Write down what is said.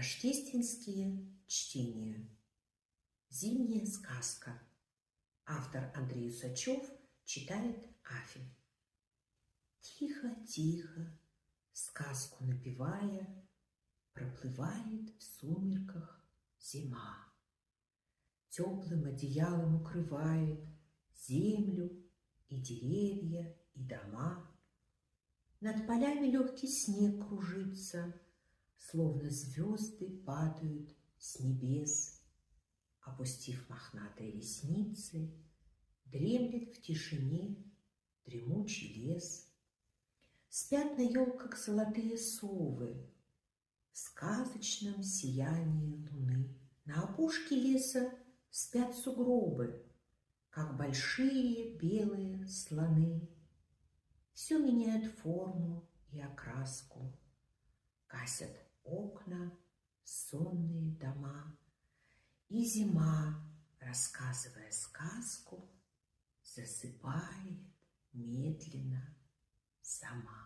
Рождественские чтения. Зимняя сказка. Автор Андрей Усачев читает Афи. Тихо-тихо, сказку напевая, проплывает в сумерках зима. Теплым одеялом укрывает землю и деревья, и дома. Над полями легкий снег кружится, словно звезды падают с небес. Опустив мохнатые ресницы, дремлет в тишине дремучий лес. Спят на елках золотые совы в сказочном сиянии луны. На опушке леса спят сугробы, как большие белые слоны. Все меняют форму и окраску, гасят окна, сонные дома. И зима, рассказывая сказку, засыпает медленно сама.